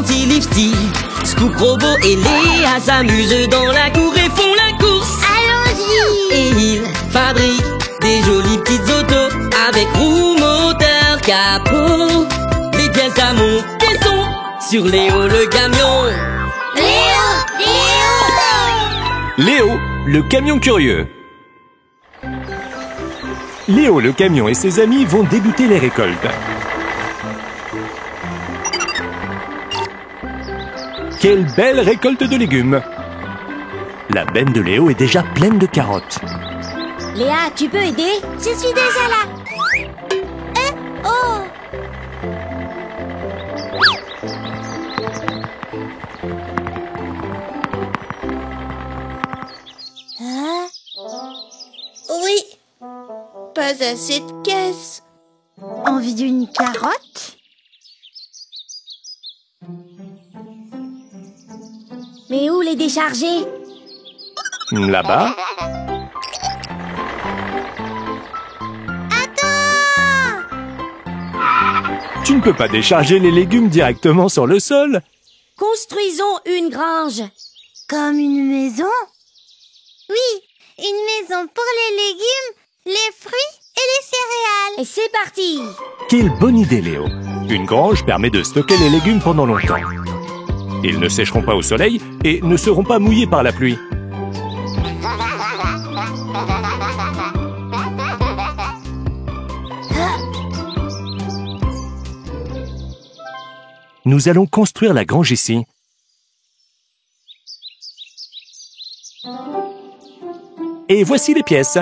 Sandy, Lifty, Spook, Robot et Léa s'amusent dans la cour et font la course. Allons-y! Et ils fabriquent des jolies petites autos avec roues, moteur, capot. Les pièces à monter sont sur Léo le camion. Léo! Léo, le camion curieux. Léo le camion et ses amis vont débuter les récoltes. Quelle belle récolte de légumes! La benne de Léo est déjà pleine de carottes. Léa, tu peux aider? Je suis déjà là. Oh! Hein? Oui. Pas assez de caisse. Envie d'une carotte? Mais où les décharger? Là-bas, Attends! tu ne peux pas décharger les légumes directement sur le sol. Construisons une grange. Comme une maison? Oui, une maison pour les légumes, les fruits et les céréales. Et c'est parti! Quelle bonne idée, Léo! Une grange permet de stocker les légumes pendant longtemps. Ils ne sécheront pas au soleil et ne seront pas mouillés par la pluie. Nous allons construire la grange ici. Et voici les pièces.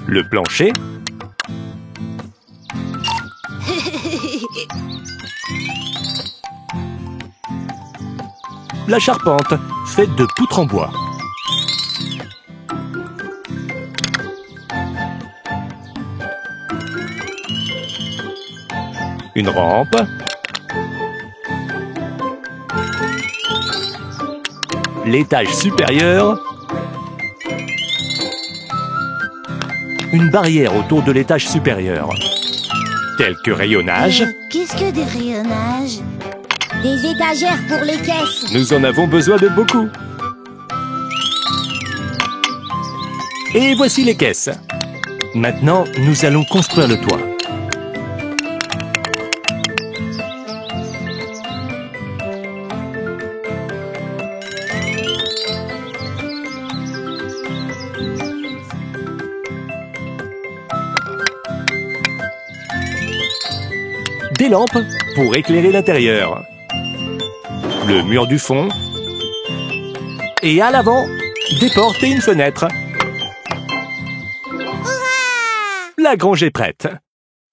Le plancher. La charpente, faite de poutres en bois. Une rampe. L'étage supérieur. Une barrière autour de l'étage supérieur. Quelques rayonnages. Qu'est-ce que des rayonnages? Des étagères pour les caisses. Nous en avons besoin de beaucoup. Et voici les caisses. Maintenant, nous allons construire le toit. Des lampes pour éclairer l'intérieur. Le mur du fond. Et à l'avant, des portes et une fenêtre. La grange est prête.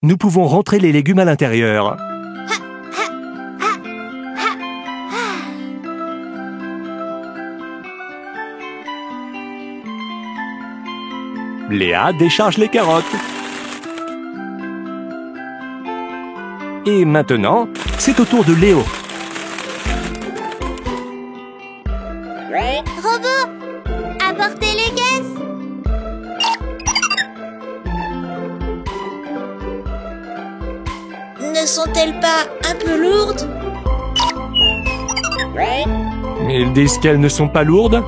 Nous pouvons rentrer les légumes à l'intérieur. Léa décharge les carottes. Et maintenant, c'est au tour de Léo. Robot, apportez les caisses. Ne sont-elles pas un peu lourdes? Ils disent qu'elles ne sont pas lourdes.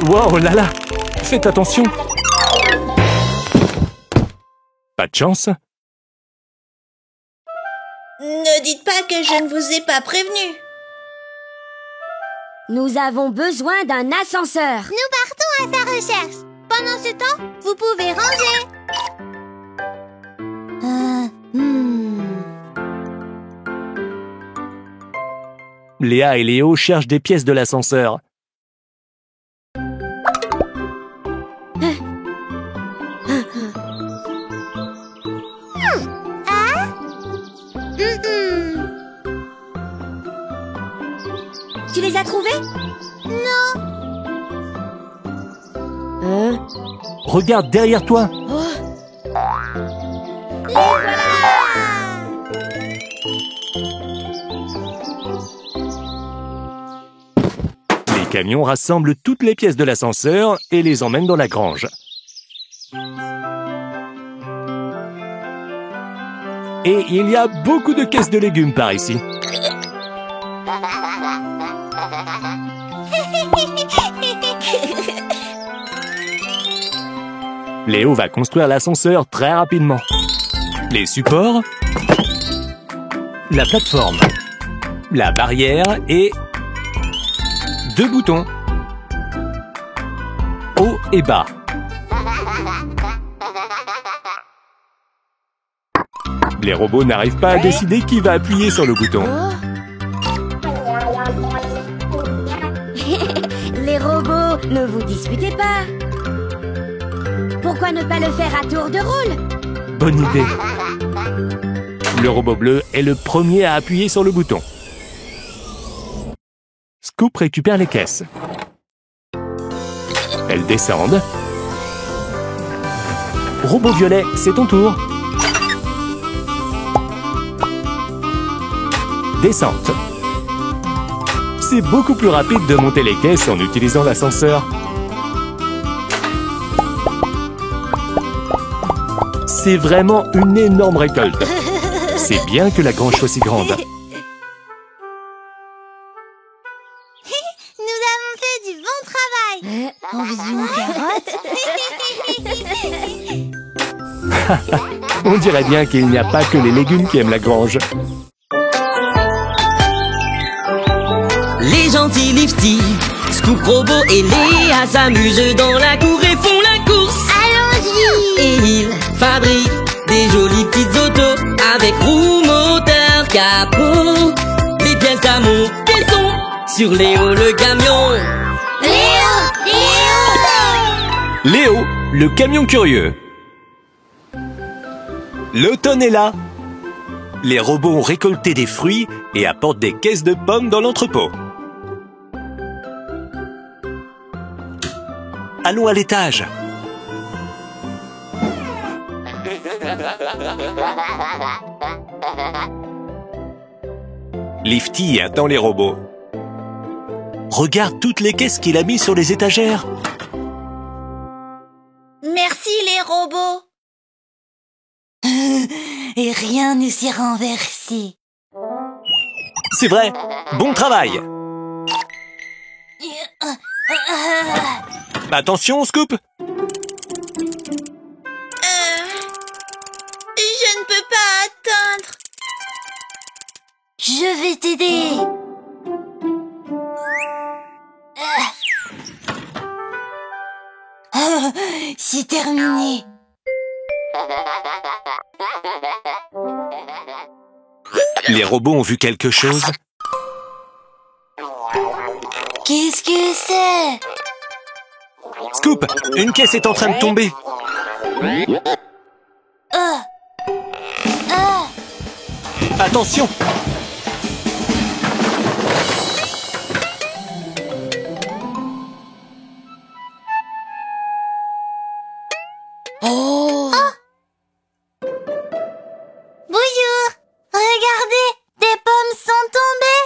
Wow, là là! Faites attention! Pas de chance? Ne dites pas que je ne vous ai pas prévenu. Nous avons besoin d'un ascenseur. Nous partons à sa recherche. Pendant ce temps, vous pouvez ranger. Léa et Léo cherchent des pièces de l'ascenseur. Tu les as trouvés? Non. Regarde derrière toi. Les voilà! Les camion rassemble toutes les pièces de l'ascenseur et les emmène dans la grange. Et il y a beaucoup de caisses de légumes par ici. Léo va construire l'ascenseur très rapidement. Les supports, la plateforme, la barrière et 2 boutons, haut et bas. Les robots n'arrivent pas à décider qui va appuyer sur le bouton. Les robots, ne vous disputez pas. Pourquoi ne pas le faire à tour de rôle? Bonne idée. Le robot bleu est le premier à appuyer sur le bouton. Scoop récupère les caisses. Elles descendent. Robot violet, c'est ton tour. Descente. C'est beaucoup plus rapide de monter les caisses en utilisant l'ascenseur. C'est vraiment une énorme récolte. C'est bien que la grange soit si grande. Nous avons fait du bon travail. On vise une carotte. On dirait bien qu'il n'y a pas que les légumes qui aiment la grange. Les gentils Lifty, Scoop, Robot et Léa s'amusent dans la cour et font la course. Allons-y. Et ils fabriquent des jolis petites autos avec roues, moteur, capot. Les pièces à monter sont sur Léo le camion. Léo, le camion curieux. L'automne est là. Les robots ont récolté des fruits et apportent des caisses de pommes dans l'entrepôt. Allons à l'étage. Lifty attend les robots. Regarde toutes les caisses qu'il a mises sur les étagères. Merci les robots. Et rien ne s'est renversé. C'est vrai, bon travail. Attention, Scoop. Je ne peux pas atteindre. Je vais t'aider. C'est terminé. Les robots ont vu quelque chose. Qu'est-ce que c'est? Scoop, une caisse est en train de tomber. Attention. Oh. Bonjour. Regardez, des pommes sont tombées.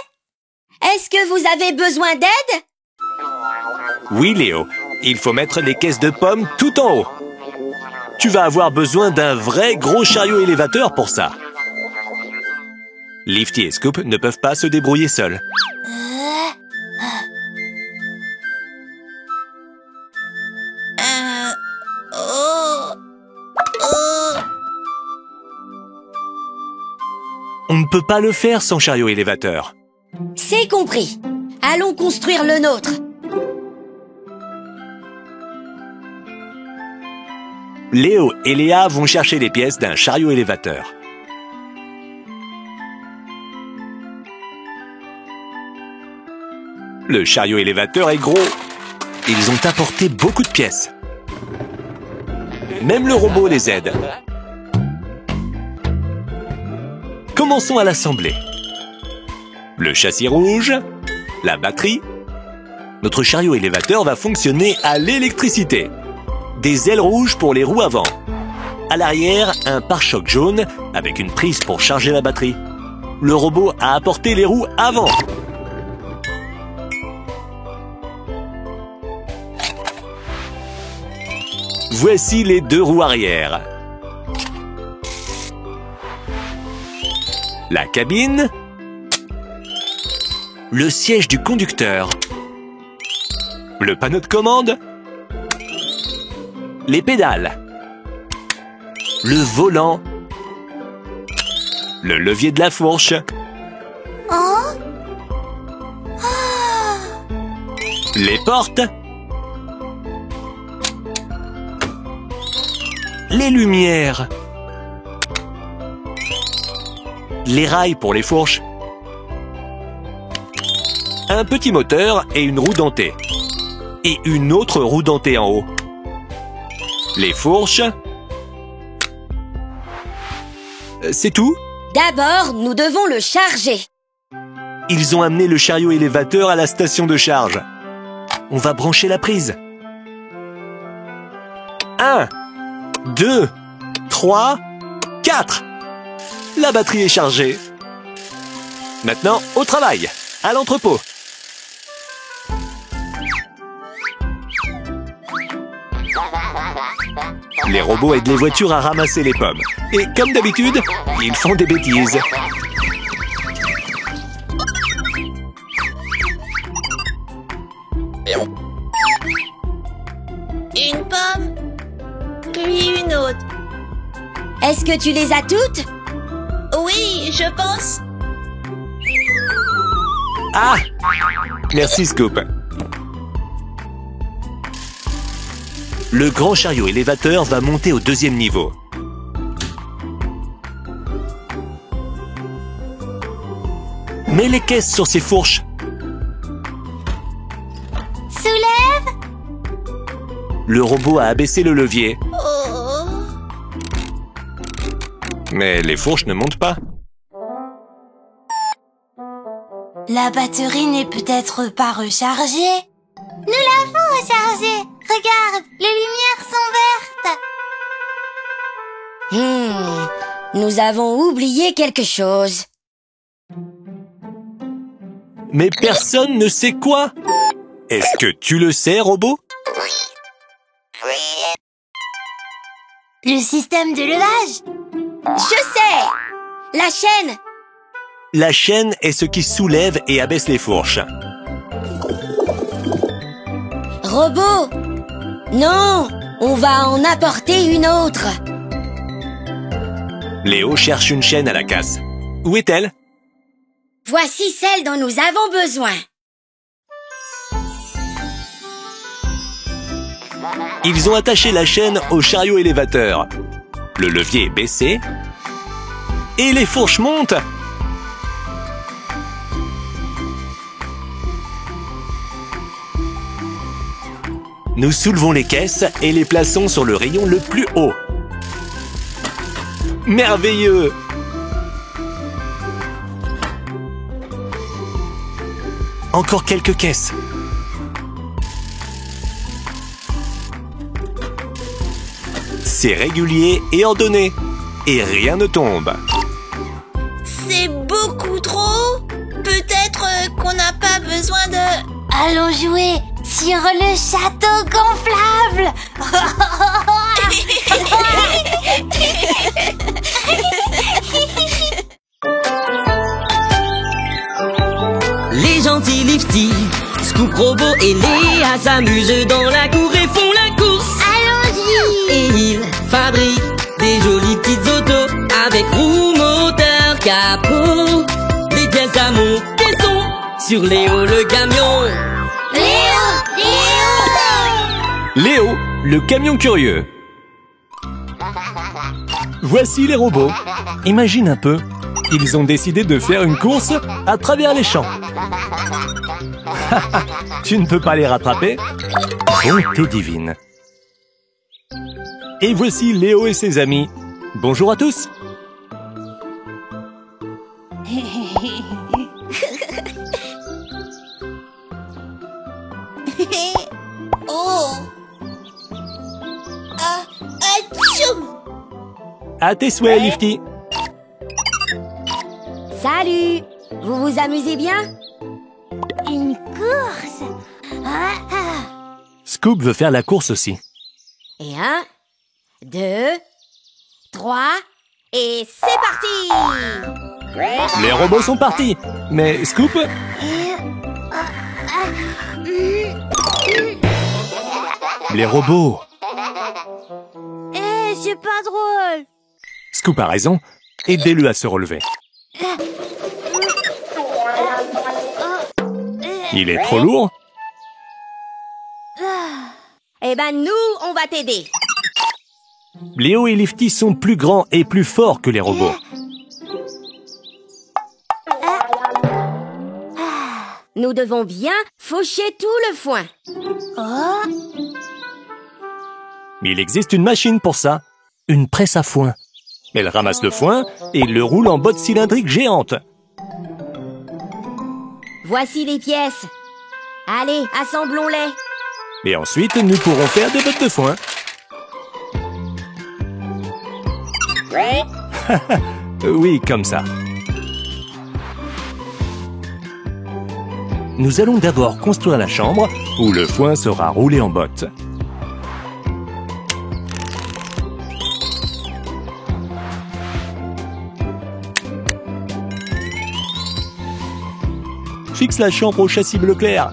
Est-ce que vous avez besoin d'aide? Oui, Léo. Il faut mettre les caisses de pommes tout en haut. Tu vas avoir besoin d'un vrai gros chariot élévateur pour ça. Lifty et Scoop ne peuvent pas se débrouiller seuls. On ne peut pas le faire sans chariot élévateur. C'est compris. Allons construire le nôtre. Léo et Léa vont chercher les pièces d'un chariot élévateur. Le chariot élévateur est gros. Ils ont apporté beaucoup de pièces. Même le robot les aide. Commençons à l'assembler. Le châssis rouge, la batterie. Notre chariot élévateur va fonctionner à l'électricité. Des ailes rouges pour les roues avant. À l'arrière, un pare-choc jaune avec une prise pour charger la batterie. Le robot a apporté les roues avant. Voici les deux roues arrière. La cabine. Le siège du conducteur. Le panneau de commande. Les pédales. Le volant. Le levier de la fourche. Oh. Les portes. Les lumières. Les rails pour les fourches. Un petit moteur et une roue dentée. Et une autre roue dentée en haut. Les fourches. C'est tout? D'abord, nous devons le charger. Ils ont amené le chariot élévateur à la station de charge. On va brancher la prise. 1, 2, 3, 4. La batterie est chargée. Maintenant, au travail, à l'entrepôt. Les robots aident les voitures à ramasser les pommes. Et comme d'habitude, ils font des bêtises. Une pomme, puis une autre. Est-ce que tu les as toutes? Oui, je pense. Ah! Merci, Scoop. Le grand chariot élévateur va monter au deuxième niveau. Mets les caisses sur ces fourches. Soulève. Le robot a abaissé le levier. Oh. Mais les fourches ne montent pas. La batterie n'est peut-être pas rechargée. Nous l'avons rechargée. Regarde, les lumières sont vertes. Nous avons oublié quelque chose. Mais personne ne sait quoi. Est-ce que tu le sais, robot? Le système de levage. Je sais. La chaîne. La chaîne est ce qui soulève et abaisse les fourches. Robot. Non, on va en apporter une autre. Léo cherche une chaîne à la casse. Où est-elle? Voici celle dont nous avons besoin. Ils ont attaché la chaîne au chariot élévateur. Le levier est baissé. Et les fourches montent. Nous soulevons les caisses et les plaçons sur le rayon le plus haut. Merveilleux! Encore quelques caisses. C'est régulier et ordonné. Et rien ne tombe. C'est beaucoup trop. Peut-être qu'on n'a pas besoin de... Allons jouer sur le château gonflable. Les gentils Lifty, Scoop, Robot et Léa s'amusent dans la cour et font la course. Allons-y. Et ils fabriquent des jolies petites autos avec roues, moteur, capot. Les pièces à monter sont sur Léo le camion. Léo, le camion curieux. Voici les robots. Imagine un peu. Ils ont décidé de faire une course à travers les champs. Tu ne peux pas les rattraper? Bonté divine. Et voici Léo et ses amis. Bonjour à tous. Oh. Ah, atchoum. À tes souhaits, Lifty. Salut. Vous vous amusez bien? Une course. Scoop veut faire la course aussi. Et 1, 2, 3, et c'est parti! Les robots sont partis. Mais Scoop? Les robots. C'est pas drôle. Scoop a raison. Aidez-le à se relever. Il est trop lourd? Eh ben nous, on va t'aider. Léo et Lifty sont plus grands et plus forts que les robots. Nous devons bien faucher tout le foin. Il existe une machine pour ça. Une presse à foin. Elle ramasse le foin et le roule en bottes cylindriques géantes. Voici les pièces. Allez, assemblons-les. Et ensuite, nous pourrons faire des bottes de foin. Oui, comme ça. Nous allons d'abord construire la chambre où le foin sera roulé en bottes. Fixe la chambre au châssis bleu clair.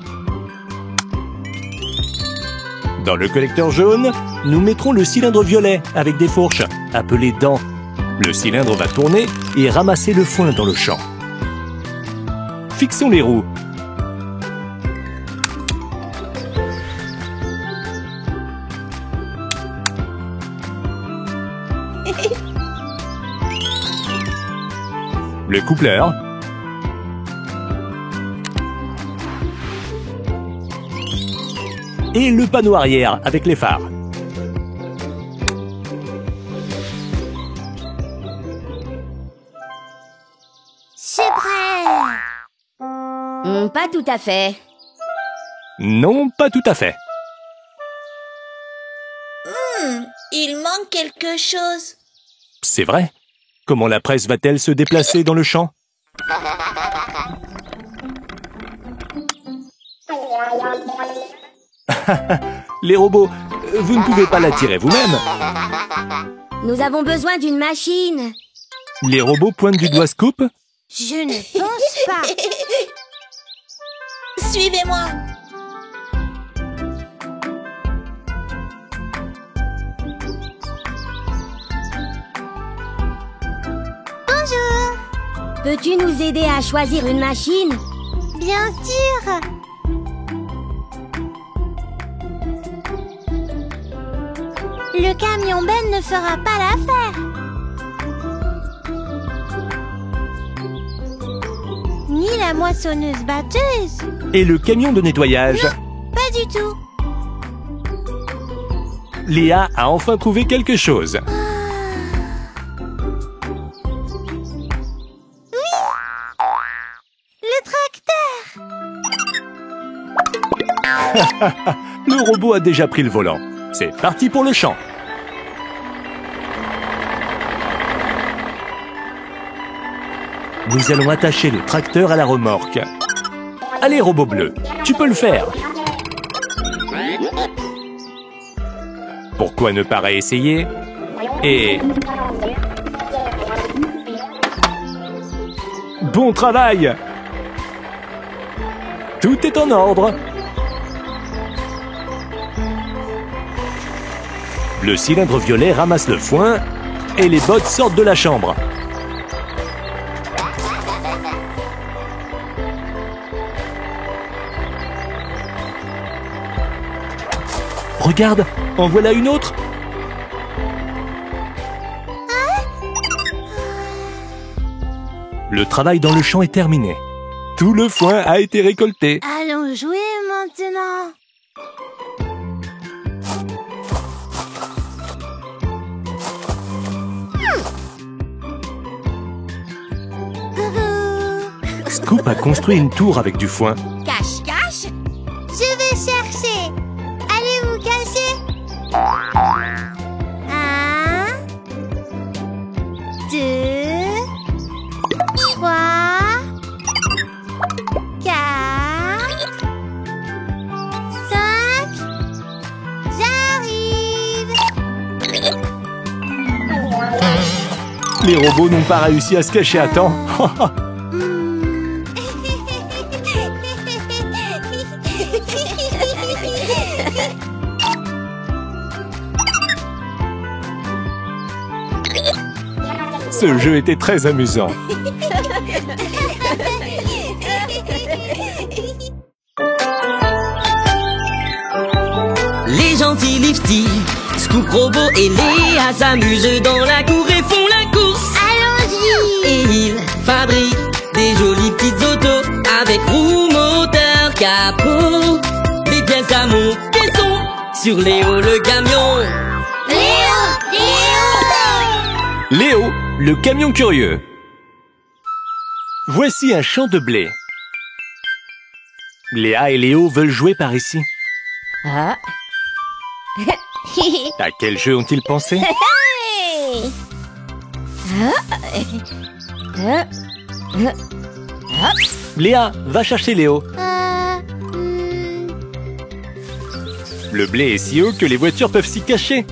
Dans le collecteur jaune, nous mettrons le cylindre violet avec des fourches, appelées dents. Le cylindre va tourner et ramasser le foin dans le champ. Fixons les roues. Le coupleur. Et le panneau arrière avec les phares. C'est prêt. Pas tout à fait. Non, pas tout à fait. Il manque quelque chose. C'est vrai. Comment la presse va-t-elle se déplacer dans le champ? Les robots, vous ne pouvez pas la tirer vous-même. Nous avons besoin d'une machine. Les robots pointent du doigt Scoop. Je ne pense pas. Suivez-moi. Bonjour. Peux-tu nous aider à choisir une machine? Bien sûr. Le camion Ben ne fera pas l'affaire. Ni la moissonneuse batteuse. Et le camion de nettoyage. Non, pas du tout. Léa a enfin trouvé quelque chose. Oui, le tracteur. Le robot a déjà pris le volant. C'est parti pour le champ. Nous allons attacher le tracteur à la remorque. Allez, robot bleu, tu peux le faire. Pourquoi ne pas réessayer? Et... Bon travail! Tout est en ordre. Le cylindre violet ramasse le foin et les bottes sortent de la chambre. Regarde, en voilà une autre. Le travail dans le champ est terminé. Tout le foin a été récolté. Allons jouer maintenant. Scoop a construit une tour avec du foin. Cache, cache. Je vais chercher. Allez vous cacher. 1, 2, 3, 4, 5. J'arrive. Les robots n'ont pas réussi à se cacher à temps. Ce jeu était très amusant. Les gentils Lifty, Scoop, Robot et Léa s'amusent dans la cour et font la course. Allons-y! Et ils fabriquent des jolies petites autos avec roues, moteur, capot. Les pièces à monter sont sur Léo le camion. Léo, le camion curieux. Voici un champ de blé. Léa et Léo veulent jouer par ici. Ah. À quel jeu ont-ils pensé? Léa, va chercher Léo. Le blé est si haut que les voitures peuvent s'y cacher.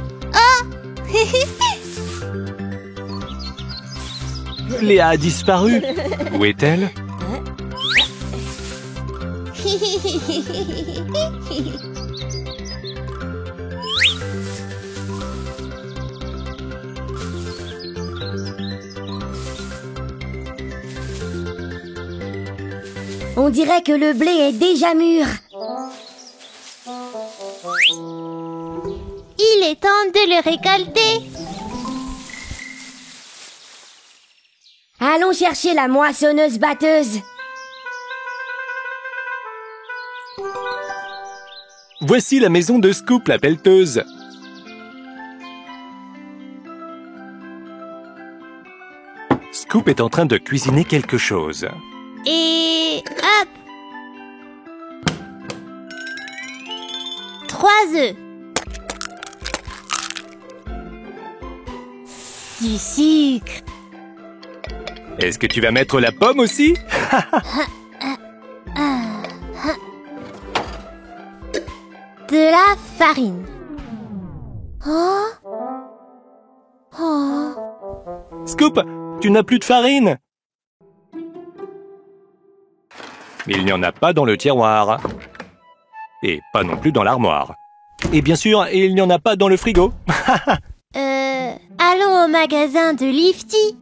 Léa a disparu. Où est-elle? On dirait que le blé est déjà mûr. Il est temps de le récolter. Allons chercher la moissonneuse-batteuse. Voici la maison de Scoop, la pelleteuse. Scoop est en train de cuisiner quelque chose. Et hop! 3 œufs. Du sucre. Est-ce que tu vas mettre la pomme aussi? De la farine. Oh. Oh. Scoop, tu n'as plus de farine. Il n'y en a pas dans le tiroir. Et pas non plus dans l'armoire. Et bien sûr, il n'y en a pas dans le frigo. Allons au magasin de Lifty.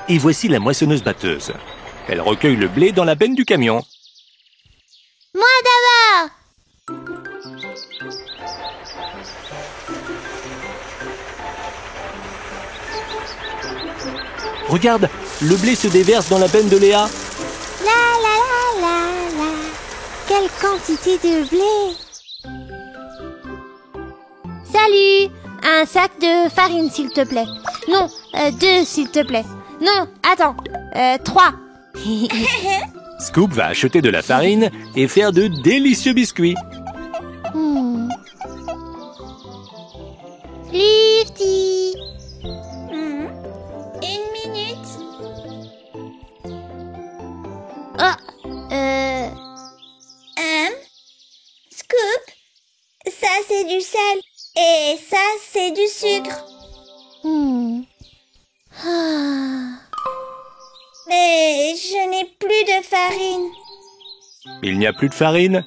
Et voici la moissonneuse-batteuse. Elle recueille le blé dans la benne du camion. Moi d'abord. Regarde, le blé se déverse dans la benne de Léa. La la la la la. Quelle quantité de blé. Salut. Un sac de farine s'il te plaît. Non, 2 s'il te plaît. Non, attends, 3. Scoop va acheter de la farine et faire de délicieux biscuits. Lifty. Une minute. Oh, Scoop, ça c'est du sel et ça c'est du sucre. Mais je n'ai plus de farine. Il n'y a plus de farine.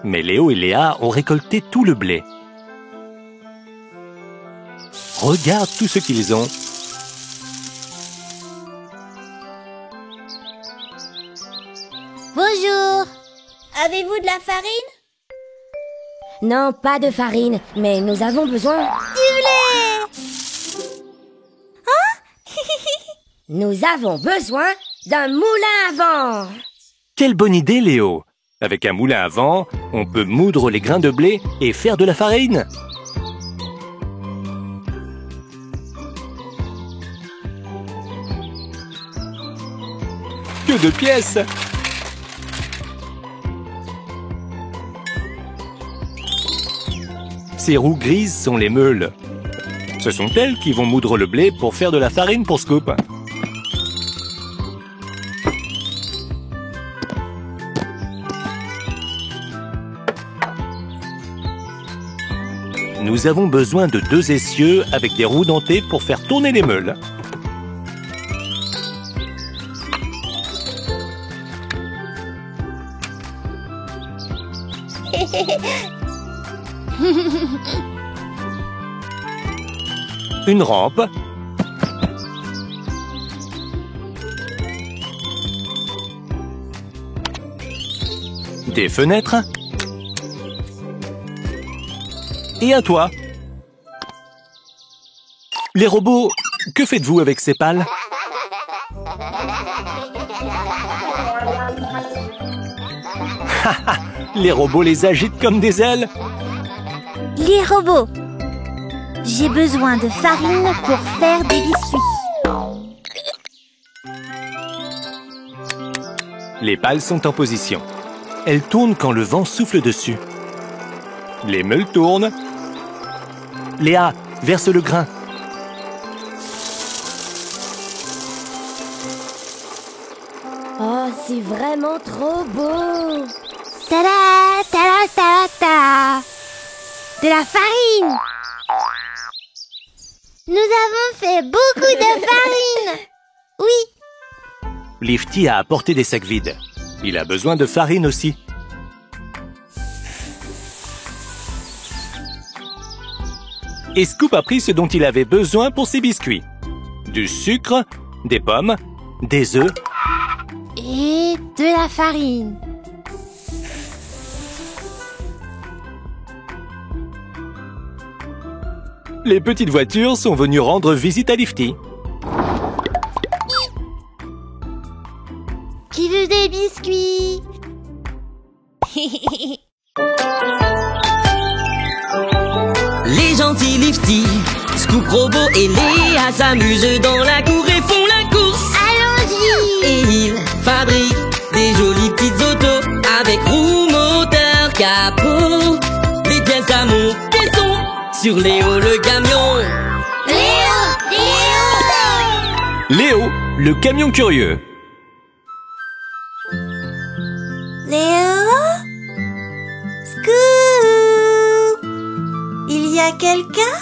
Mais Léo et Léa ont récolté tout le blé. Regarde tout ce qu'ils ont. bonjour. Avez-vous de la farine? Non, pas de farine, mais nous avons besoin Du blé! Nous avons besoin d'un moulin à vent. Quelle bonne idée, Léo! Avec un moulin à vent, on peut moudre les grains de blé et faire de la farine. Que de pièces! Ces roues grises sont les meules. Ce sont elles qui vont moudre le blé pour faire de la farine pour Scoop. nous avons besoin de 2 essieux avec des roues dentées pour faire tourner les meules. Une rampe. Des fenêtres. Et un toit. Les robots, que faites-vous avec ces pales? Les robots les agitent comme des ailes. Les robots. J'ai besoin de farine pour faire des biscuits. Les pales sont en position. Elles tournent quand le vent souffle dessus. Les meules tournent. Léa, verse le grain. Oh, c'est vraiment trop beau! Tada, tada, tada, tada. De la farine. Nous avons fait beaucoup de farine. Oui. Lifty a apporté des sacs vides. Il a besoin de farine aussi. Et Scoop a pris ce dont il avait besoin pour ses biscuits. Du sucre, des pommes, des œufs. Et de la farine. Les petites voitures sont venues rendre visite à Lifty. Qui veut des biscuits? Les gentils Lifty, Scoop Robot et Léa s'amusent dans la cour et font la course. Allons-y. Et ils fabriquent des jolies petites autos avec roues, moteur, capot. Des pièces à monter sont sur Léo le camion. Léo, le camion curieux. Léo? Scoop? Il y a quelqu'un?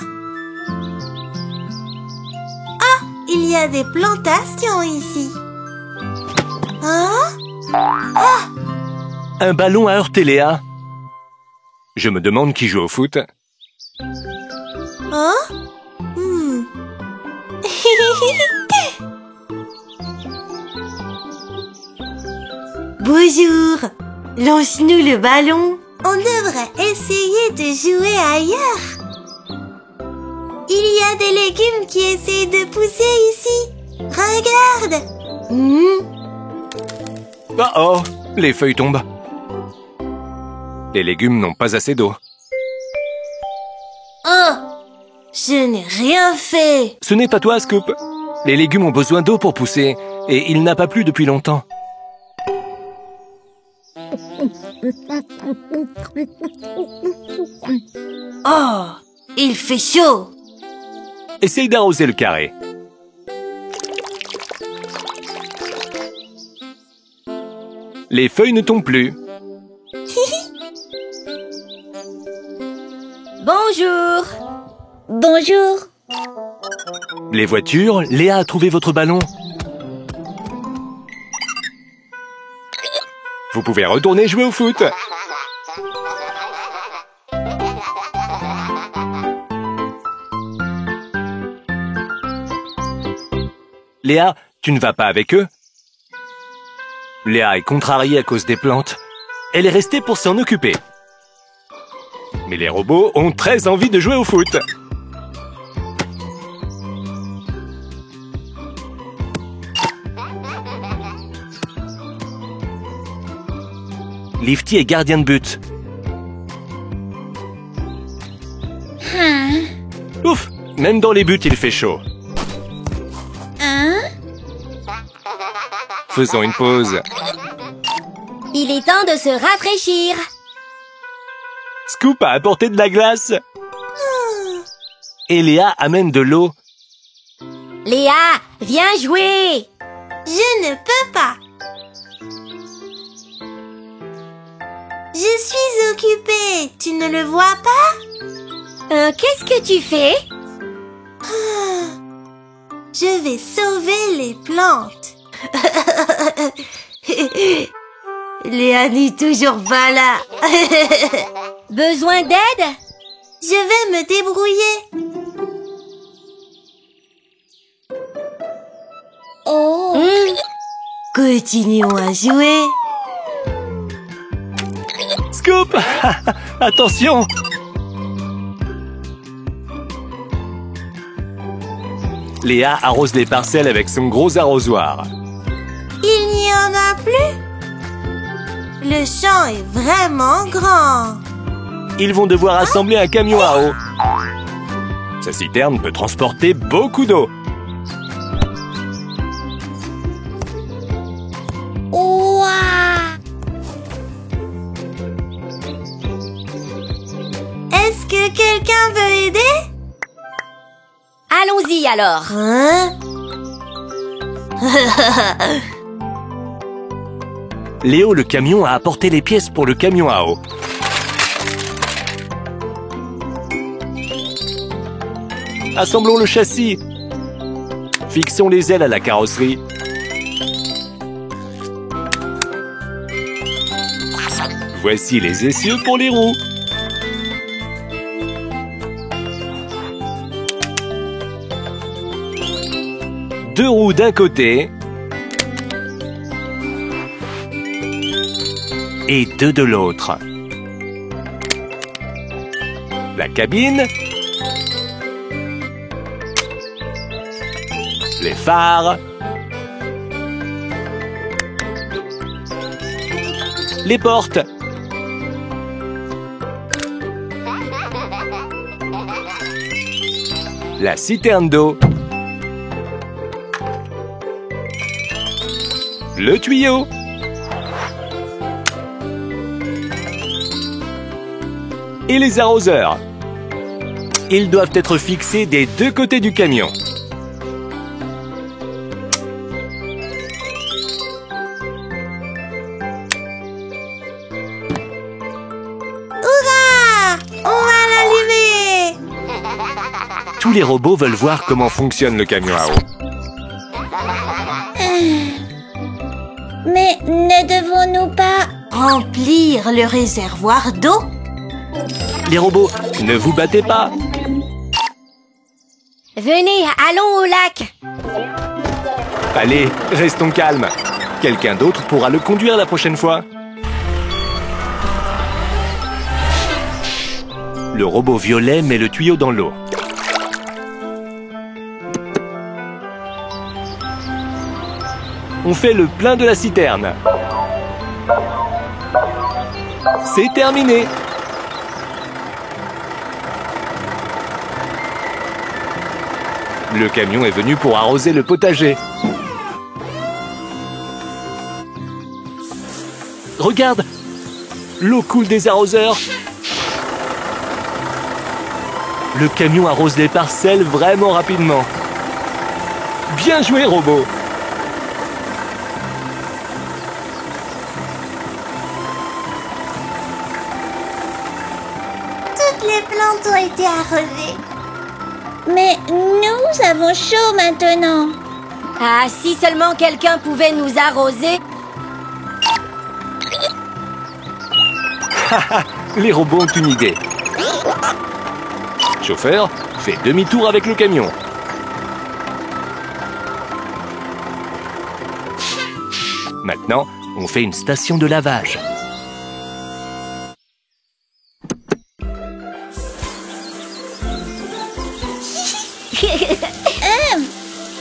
Ah, il y a des plantations ici. Hein? Ah! Un ballon a heurté Léa. Je me demande qui joue au foot. Hein? Bonjour. Lance-nous le ballon. On devrait essayer de jouer ailleurs. Il y a des légumes qui essaient de pousser ici. Regarde. Oh oh, les feuilles tombent. Les légumes n'ont pas assez d'eau. Oh, je n'ai rien fait. Ce n'est pas toi, Scoop. Les légumes ont besoin d'eau pour pousser, et il n'a pas plu depuis longtemps. Oh, il fait chaud. Essaye d'arroser le carré. Les feuilles ne tombent plus. Bonjour. Bonjour. Les voitures, Léa a trouvé votre ballon. Vous pouvez retourner jouer au foot. Léa, tu ne vas pas avec eux? Léa est contrariée à cause des plantes. Elle est restée pour s'en occuper. Mais les robots ont très envie de jouer au foot. Lifty est gardien de but. Ouf, même dans les buts, il fait chaud. Faisons une pause. Il est temps de se rafraîchir. Scoop a apporté de la glace. Et Léa amène de l'eau. Léa, viens jouer. Je ne peux pas. Je suis occupée, tu ne le vois pas? Qu'est-ce que tu fais? Je vais sauver les plantes. Léa n'est toujours pas là. Besoin d'aide? Je vais me débrouiller. Oh. Continuons à jouer. Scoop! Attention! Léa arrose les parcelles avec son gros arrosoir. Il n'y en a plus. Le champ est vraiment grand. Ils vont devoir assembler un camion à eau. Sa citerne peut transporter beaucoup d'eau. Ouah! Est-ce que quelqu'un veut aider? Allons-y alors. Hein? Léo le camion a apporté les pièces pour le camion à eau. Assemblons le châssis. Fixons les ailes à la carrosserie. Voici les essieux pour les roues. Deux roues d'un côté et deux de l'autre. La cabine, les phares, les portes, la citerne d'eau, le tuyau, et les arroseurs. Ils doivent être fixés des deux côtés du camion. Hurrah! On va l'allumer! Tous les robots veulent voir comment fonctionne le camion à eau. Mais ne devons-nous pas... Remplir le réservoir d'eau? Les robots, ne vous battez pas. Venez, allons au lac. Allez, restons calmes. Quelqu'un d'autre pourra le conduire la prochaine fois. Le robot violet met le tuyau dans l'eau. On fait le plein de la citerne. C'est terminé. Le camion est venu pour arroser le potager. Regarde, l'eau coule des arroseurs. Le camion arrose les parcelles vraiment rapidement. Bien joué, robot! Toutes les plantes ont été arrosées. Mais nous avons chaud maintenant. Ah, si seulement quelqu'un pouvait nous arroser. Les robots ont une idée. Chauffeur, fais demi-tour avec le camion. Maintenant, on fait une station de lavage.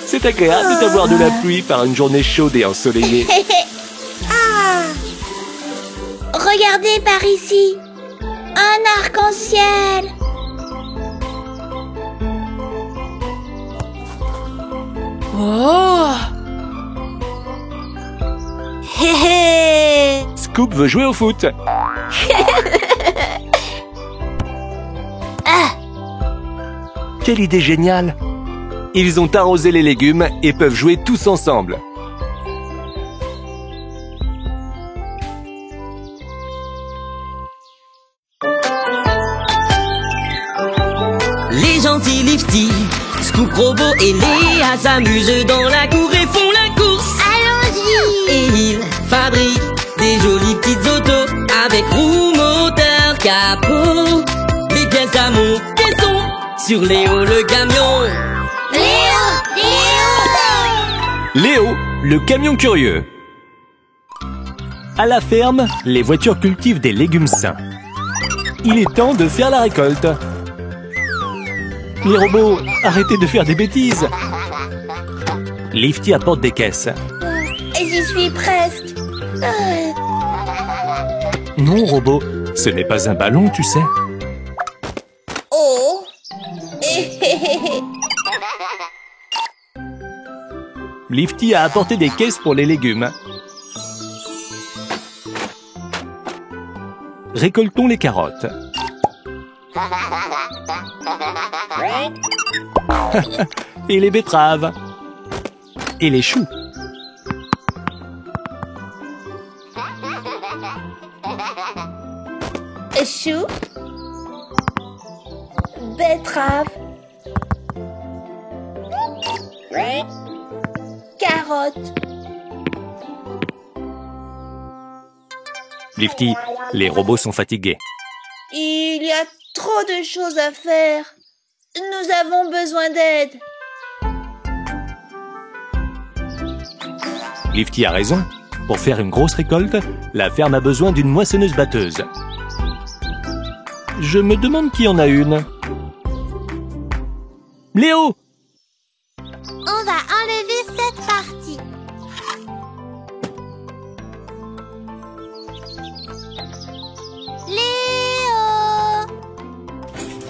C'est agréable d'avoir de la pluie par une journée chaude et ensoleillée. Ah! Regardez par ici. Un arc-en-ciel. Oh! Hé hé! Scoop veut jouer au foot. Ah! Quelle idée géniale! Ils ont arrosé les légumes et peuvent jouer tous ensemble. grandit Lifty. Scoop, Robot et Léa s'amusent dans la cour et font la course. Allons-y! Et ils fabriquent des jolies petites autos avec roues, moteur, capot. Les pièces à monter sont sur Léo le camion. Léo! Léo, le camion curieux. À la ferme, les voitures cultivent des légumes sains. Il est temps de faire la récolte. Les robots, arrêtez de faire des bêtises. Lifty apporte des caisses. J'y suis presque. Non, robot, ce n'est pas un ballon, tu sais. Oh. Lifty a apporté des caisses pour les légumes. Récoltons les carottes. Et les betteraves. Et les choux. Choux. Betterave. Carotte. Lifty, les robots sont fatigués. Il y a trop de choses à faire. Nous avons besoin d'aide. Lifty a raison. Pour faire une grosse récolte, la ferme a besoin d'une moissonneuse-batteuse. Je me demande qui en a une. Léo! On va enlever cette partie. Léo!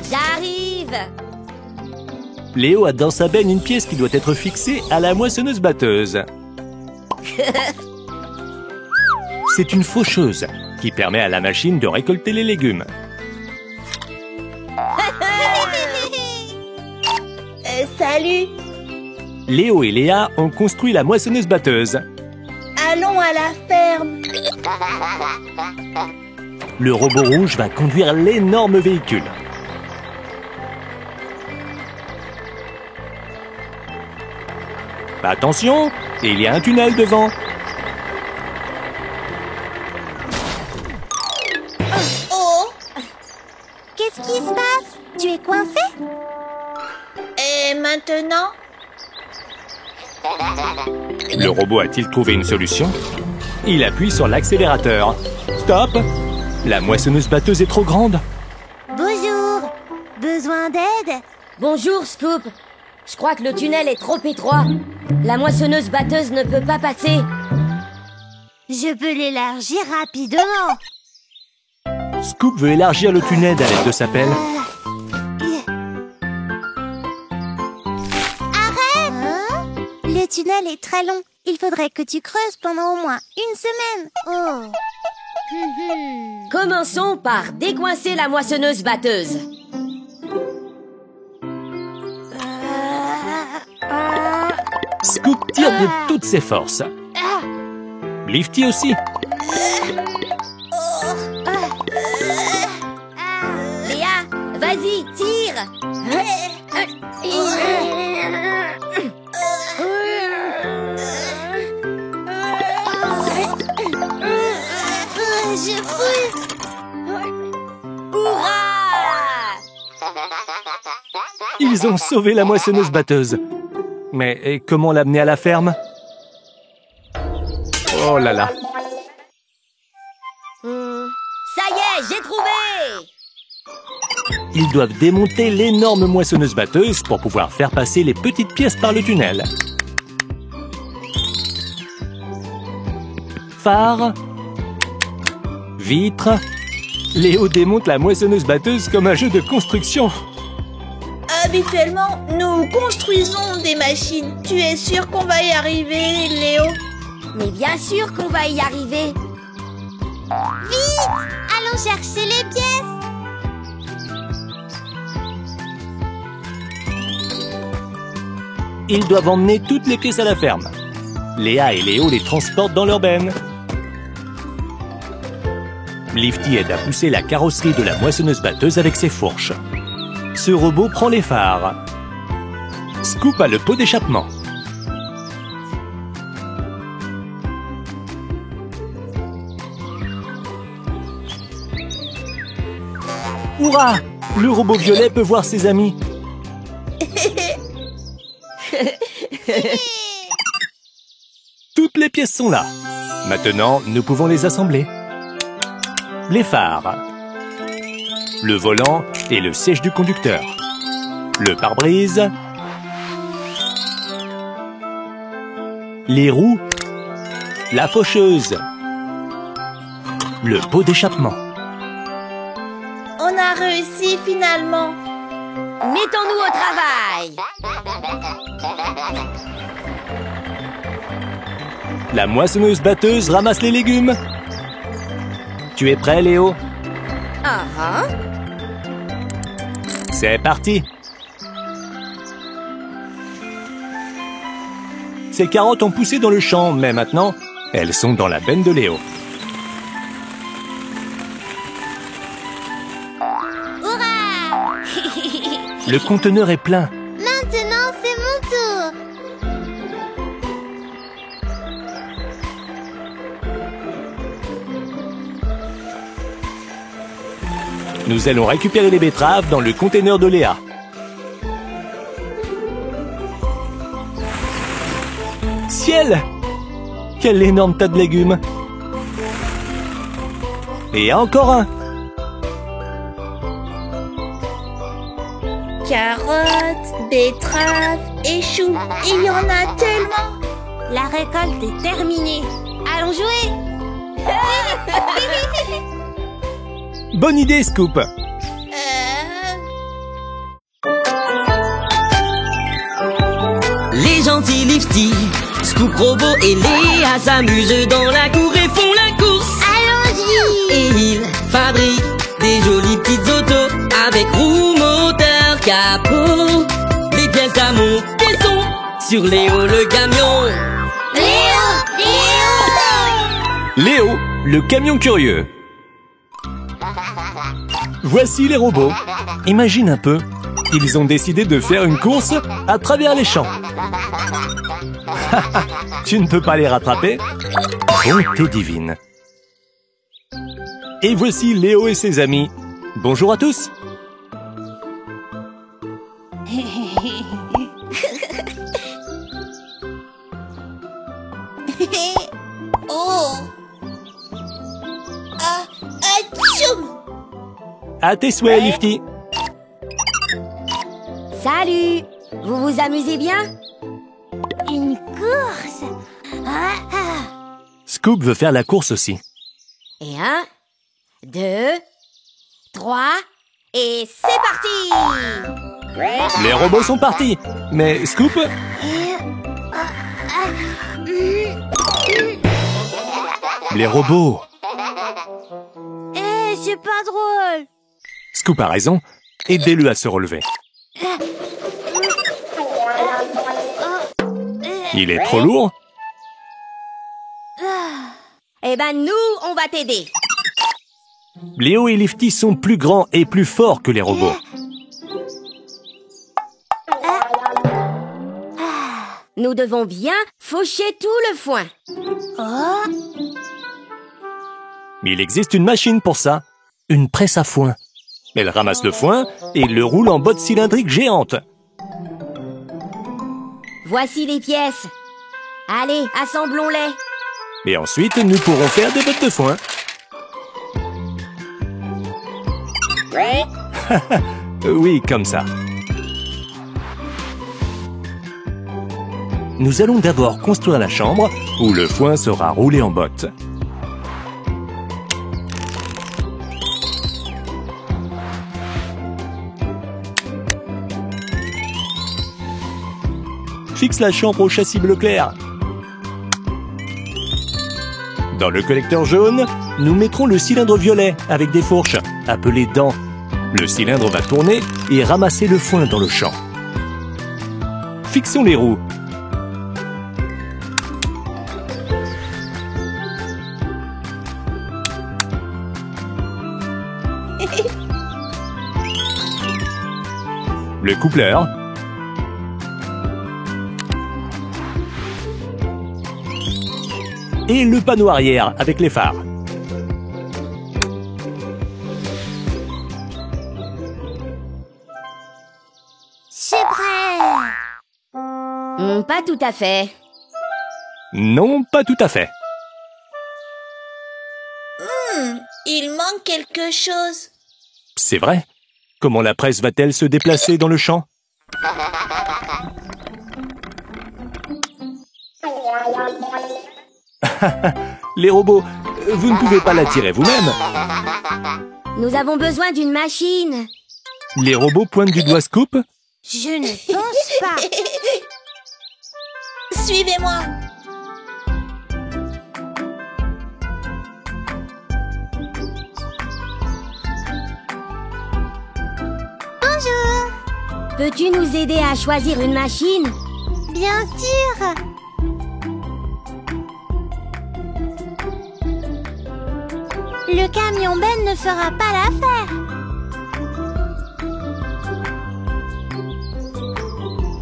J'arrive. Léo a dans sa benne une pièce qui doit être fixée à la moissonneuse-batteuse. C'est une faucheuse qui permet à la machine de récolter les légumes. Salut. Léo et Léa ont construit la moissonneuse-batteuse. Allons à la ferme. Le robot rouge va conduire l'énorme véhicule. Attention, il y a un tunnel devant. Oh. Qu'est-ce qui se passe? Tu es coincé? Et maintenant? Le robot a-t-il trouvé une solution? Il appuie sur l'accélérateur. Stop! La moissonneuse-batteuse est trop grande. Bonjour. Besoin d'aide? Bonjour, Scoop. Je crois que le tunnel est trop étroit. La moissonneuse-batteuse ne peut pas passer. Je peux l'élargir rapidement. Scoop veut élargir le tunnel à l'aide de sa pelle. Arrête! Le tunnel est très long. Il faudrait que tu creuses pendant au moins une semaine. Oh. Commençons par décoincer la moissonneuse-batteuse. Scoop tire de toutes ses forces. Lifty aussi. Léa, vas-y, tire. Je pousse. Hurrah! Ils ont sauvé la moissonneuse-batteuse. Mais comment l'amener à la ferme? Oh là là. Ça y est, j'ai trouvé! Ils doivent démonter l'énorme moissonneuse-batteuse pour pouvoir faire passer les petites pièces par le tunnel. Phare. Vitre. Léo démonte la moissonneuse-batteuse comme un jeu de construction. Habituellement, nous construisons des machines. Tu es sûr qu'on va y arriver, Léo? Mais bien sûr qu'on va y arriver. Vite! Allons chercher les pièces. Ils doivent emmener toutes les pièces à la ferme. Léa et Léo les transportent dans leur benne. Lifty aide à pousser la carrosserie de la moissonneuse-batteuse avec ses fourches. ce robot prend les phares. Scoop a le pot d'échappement. Hurrah! Le robot violet peut voir ses amis. Toutes les pièces sont là. Maintenant, nous pouvons les assembler. Les phares, le volant et le siège du conducteur, le pare-brise, les roues, la faucheuse, le pot d'échappement. On a réussi finalement. Mettons-nous au travail. La moissonneuse-batteuse ramasse les légumes. Tu es prêt, Léo? C'est parti. Ces carottes ont poussé dans le champ, mais maintenant, elles sont dans la benne de Léo. Hurrah! Le conteneur est plein. Maintenant, c'est mon tour. Nous allons récupérer les betteraves dans le conteneur de Léa. Ciel! Quel énorme tas de légumes! Et encore un! Carottes, betteraves et choux. Il y en a tellement. La récolte est terminée. Allons jouer. Bonne idée, Scoop! Les gentils Lifty, Scoop, Robot et Léa s'amusent dans la cour et font la course. Allons-y. Et ils fabriquent des jolies petites autos avec roues, moteur, capot. Les pièces à monter sont sur Léo le camion. Léo, le camion curieux. Voici les robots. Imagine un peu, ils ont décidé de faire une course à travers les champs. Tu ne peux pas les rattraper? Bonté divine. Et voici Léo et ses amis. Bonjour à tous. Oh. Atchoum. À tes souhaits, Lifty. Salut. Vous vous amusez bien? Une course. Scoop veut faire la course aussi. Et 1, 2, 3, et c'est parti! Les robots sont partis. Mais Scoop... Les robots. C'est pas drôle. Scoop a raison. Aidez-le à se relever. Il est trop lourd. Eh ben nous, on va t'aider. Léo et Lifty sont plus grands et plus forts que les robots. Nous devons bien faucher tout le foin. Mais il existe une machine pour ça. Une presse à foin. Elle ramasse le foin et le roule en bottes cylindriques géantes. Voici les pièces. Allez, assemblons-les. Et ensuite, nous pourrons faire des bottes de foin. Oui, comme ça. Nous allons d'abord construire la chambre où le foin sera roulé en bottes. Fixe la chambre au châssis bleu clair. Dans le collecteur jaune, nous mettrons le cylindre violet avec des fourches, appelées dents. Le cylindre va tourner et ramasser le foin dans le champ. Fixons les roues. le coupleur, et le panneau arrière avec les phares. C'est prêt. Pas tout à fait. Non, pas tout à fait. Il manque quelque chose. C'est vrai. Comment la presse va-t-elle se déplacer dans le champ? Les robots, vous ne pouvez pas la tirer vous-même. Nous avons besoin d'une machine. Les robots pointent du doigt Scoop. Je ne pense pas. Suivez-moi. Bonjour. Peux-tu nous aider à choisir une machine? Bien sûr. Le camion Ben ne fera pas l'affaire.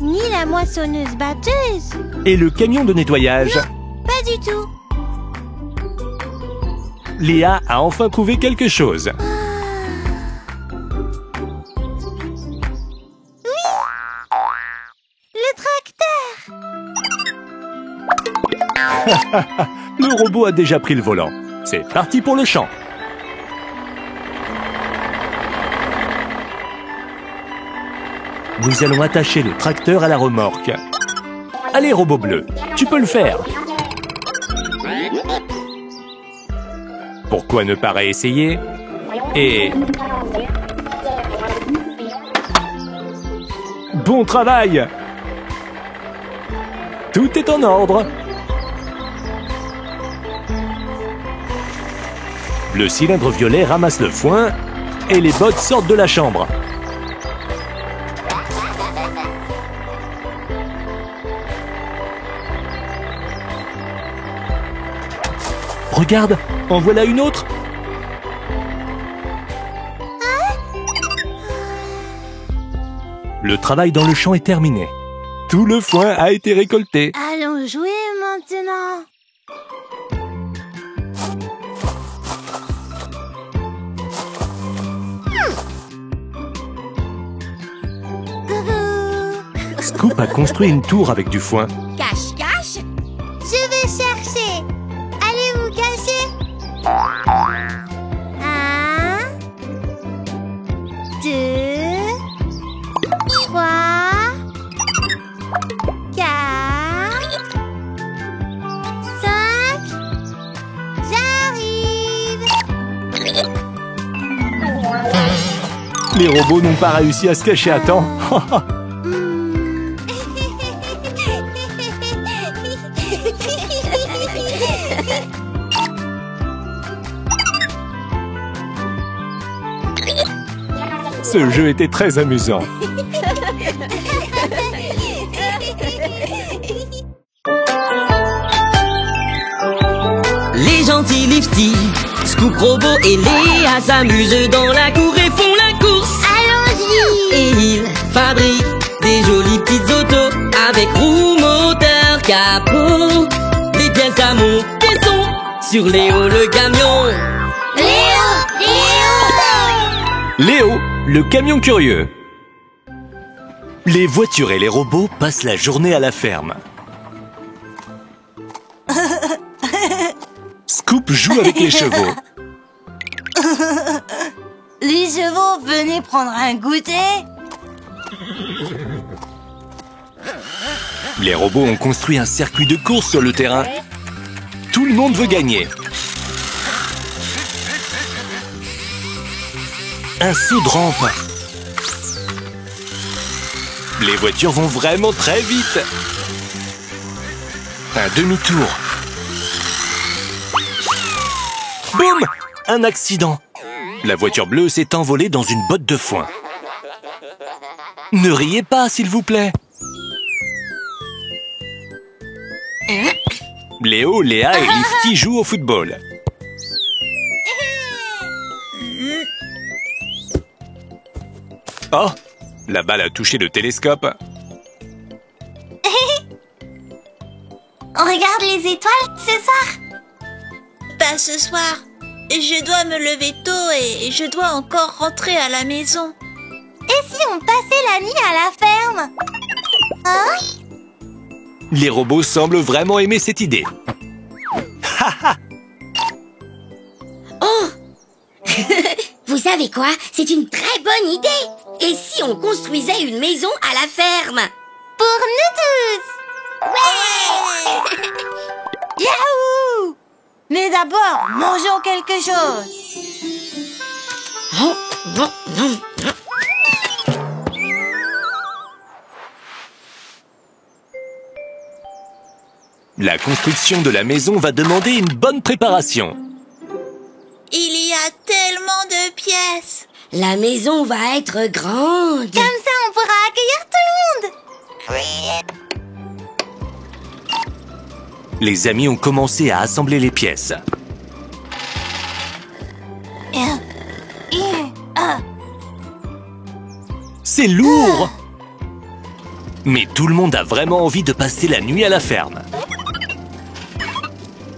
Ni la moissonneuse batteuse. Et le camion de nettoyage. Pas du tout. Léa a enfin trouvé quelque chose. Le tracteur. Le robot a déjà pris le volant. C'est parti pour le champ. Nous allons attacher le tracteur à la remorque. Allez, robot bleu, tu peux le faire. Pourquoi ne pas réessayer? Et... Bon travail! Tout est en ordre. Le cylindre violet ramasse le foin et les bottes sortent de la chambre. Regarde, en voilà une autre. Le travail dans le champ est terminé. Tout le foin a été récolté. Allons jouer maintenant. Scoop a construit une tour avec du foin. Cache, cache. Je vais chercher. Allez vous cacher. 1, 2, 3, 4, 5. J'arrive. Les robots n'ont pas réussi à se cacher à temps. Ce jeu était très amusant. Les gentils Lifty, Scoop Robot et Léa s'amusent dans la cour et font la course. Allons-y. Et ils fabriquent des jolies petites autos avec roues, moteur, capot. Les pièces à monter sont sur Léo le camion. Léo, le camion curieux. Les voitures et les robots passent la journée à la ferme. Scoop joue avec les chevaux. Les chevaux, venez prendre un goûter. Les robots ont construit un circuit de course sur le terrain. Tout le monde veut gagner. Un saut de rampe. Les voitures vont vraiment très vite. Un demi-tour. Boum! Un accident. La voiture bleue s'est envolée dans une botte de foin. Ne riez pas, s'il vous plaît. Léo, Léa et Lifty jouent au football. Oh, La balle a touché le télescope. On regarde les étoiles ce soir? Pas ce soir. Je dois me lever tôt et je dois encore rentrer à la maison. Et si on passait la nuit à la ferme? Hein? Les robots semblent vraiment aimer cette idée. Oh! Vous savez quoi? C'est une très bonne idée! Et si on construisait une maison à la ferme? Pour nous tous! Ouais! Yahoo! Mais d'abord, mangeons quelque chose. Oh, non, non, non. La construction de la maison va demander une bonne préparation. Il y a tellement de pièces. La maison va être grande. Comme ça, on pourra accueillir tout le monde. Les amis ont commencé à assembler les pièces. C'est lourd! Mais tout le monde a vraiment envie de passer la nuit à la ferme.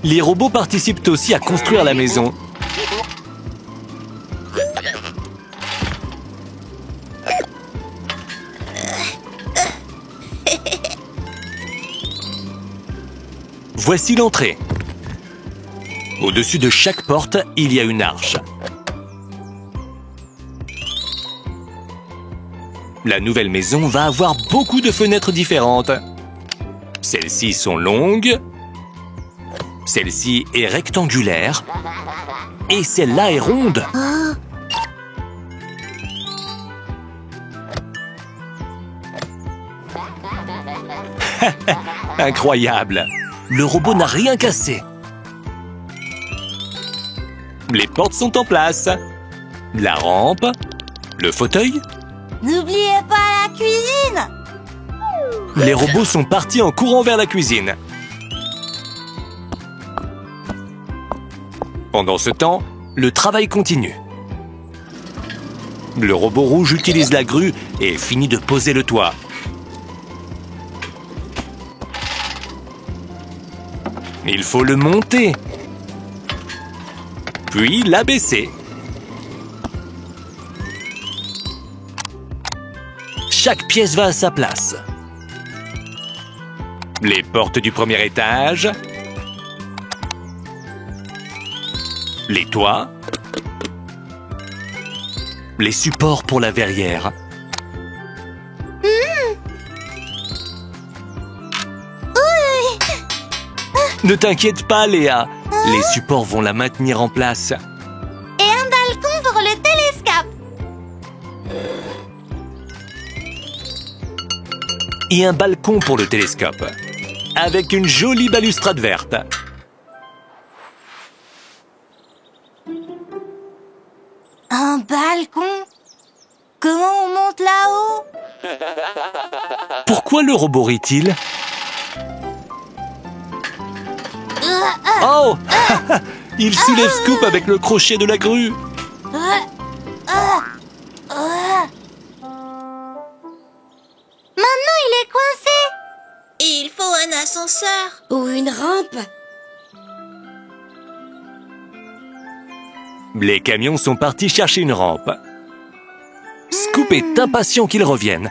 Les robots participent aussi à construire la maison. Voici l'entrée. Au-dessus de chaque porte, il y a une arche. La nouvelle maison va avoir beaucoup de fenêtres différentes. Celles-ci sont longues. Celle-ci est rectangulaire. Et celle-là est ronde. Incroyable! Le robot n'a rien cassé. Les portes sont en place. La rampe, le fauteuil. N'oubliez pas la cuisine. Les robots sont partis en courant vers la cuisine. Pendant ce temps, le travail continue. Le robot rouge utilise la grue et finit de poser le toit. Il faut le monter, puis l'abaisser. Chaque pièce va à sa place. Les portes du premier étage, les toits, les supports pour la verrière. Ne t'inquiète pas, Léa. Les supports vont la maintenir en place. Et un balcon pour le télescope. Et un balcon pour le télescope. Avec une jolie balustrade verte. Un balcon? Comment on monte là-haut? Pourquoi le robot rit-il? Oh! Il soulève Scoop avec le crochet de la grue. Maintenant, il est coincé. Il faut un ascenseur. Ou une rampe. Les camions sont partis chercher une rampe. Scoop est impatient qu'ils reviennent.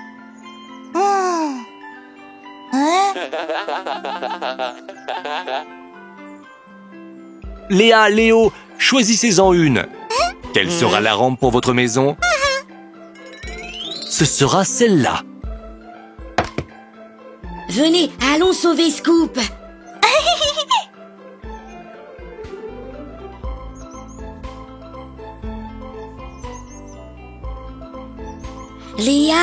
Léa, Léo, choisissez-en une. Quelle sera la rampe pour votre maison? Ce sera celle-là. Venez, allons sauver Scoop. Léa,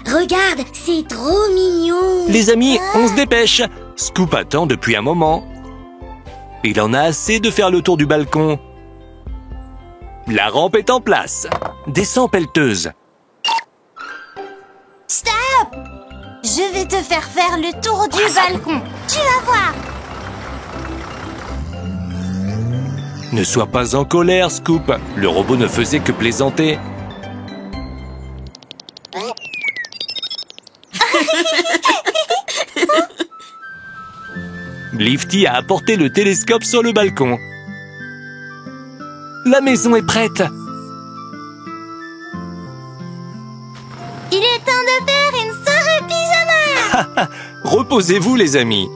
regarde, c'est trop mignon. Les amis, on se dépêche. Scoop attend depuis un moment. Il en a assez de faire le tour du balcon. La rampe est en place. Descends, pelleteuse. Stop! Je vais te faire le tour du balcon. Tu vas voir. Ne sois pas en colère, Scoop. Le robot ne faisait que plaisanter. Lifty a apporté le télescope sur le balcon. La maison est prête. Il est temps de faire une soirée pyjama. Reposez-vous les amis.